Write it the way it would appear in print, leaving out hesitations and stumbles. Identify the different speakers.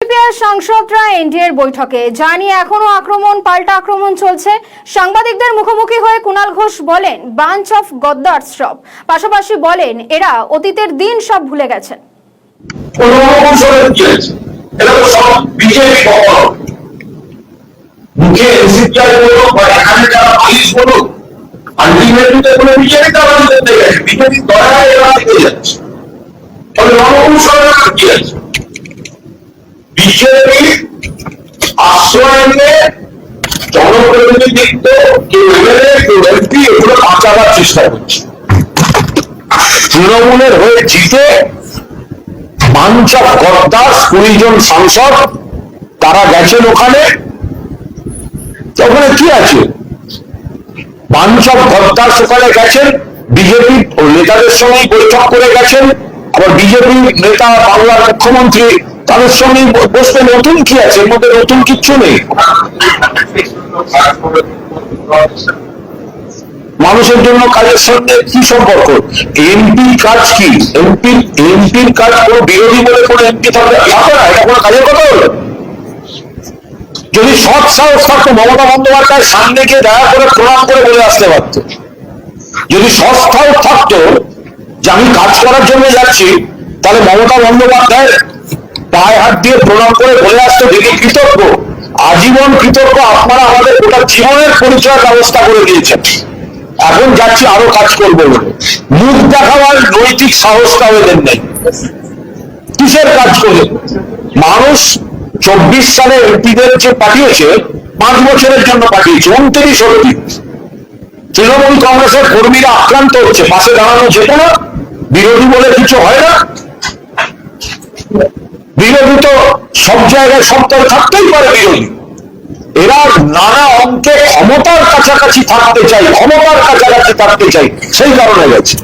Speaker 1: CPR সাংসদরা এনডিএর বৈঠকে জানি এখনো আক্রমণ পাল্টা আক্রমণ চলছে। সাংবাদিকদের মুখোমুখি হয়ে কুণাল ঘোষ বলেন বাঞ্চ অফ গদ্দার্স সব, পাশাপাশি বলেন এরা অতীতের দিন সব ভুলে গেছেন।
Speaker 2: বিজেপি আশ্রয় নিয়ে জনপ্রতিনিধিত্ব কেউ এমএলএ কেউ এমপি এগুলো বাঁচাবার চেষ্টা করছে। তৃণমূলের হয়ে জিতে বাঞ্চ অফ গদ্দার্স 20 জন সাংসদ তারা গেছেন ওখানে। ওখানে কি আছে? বাঞ্চ অফ গদ্দার্স ওখানে গেছেন, বিজেপি নেতাদের সঙ্গে বৈঠক করে গেছেন। আবার বিজেপি নেতা বাংলার মুখ্যমন্ত্রী তাদের সঙ্গে বসতে নতুন কি আছে? এর মধ্যে নতুন কিচ্ছু নেই। মানুষের জন্য কাজের সঙ্গে কি সম্পর্ক? এমপির কাজ কি? এমপির কাজ কোনো বিরোধী বলে কোনো এমপি থাকবে না, এটা কোনো কাজের কথা হলো? যদি সৎ সাহস থাকতো মমতা বন্দ্যোপাধ্যায় সামনে গিয়ে দয়া করে প্রণাম করে বলে আসতে পারত। যদি সৎ সাহস থাকতো যে আমি কাজ করার জন্য যাচ্ছি, তাহলে মমতা বন্দ্যোপাধ্যায় পায়ে হাত দিয়ে প্রণাম করে বলে আসতো দিদি কৃতজ্ঞ, আজীবন কৃতজ্ঞ, আপনারা আমাদের গোটা জীবনের পরিচয়ের ব্যবস্থা করে দিয়েছেন, এখন যাচ্ছি আরো কাজ করবো বলে। মুখ দেখাবার নৈতিক সাহসটা এদের নেই। কিসের কাজ করে? মানুষ 24 সালে এমপিদের যে পাঠিয়েছে 5 বছরের জন্য পাঠিয়েছে, 29 অবধি। তৃণমূল কংগ্রেসের কর্মীরা আক্রান্ত হচ্ছে, পাশে দাঁড়ানো যেত না? বিরোধী বলে কিছু হয় না? বিরোধী তো সব জায়গায় সব দল থাকতেই পারে বিরোধী। এরা নানা অঙ্কে ক্ষমতার কাছাকাছি থাকতে চাই, সেই কারণে গেছে।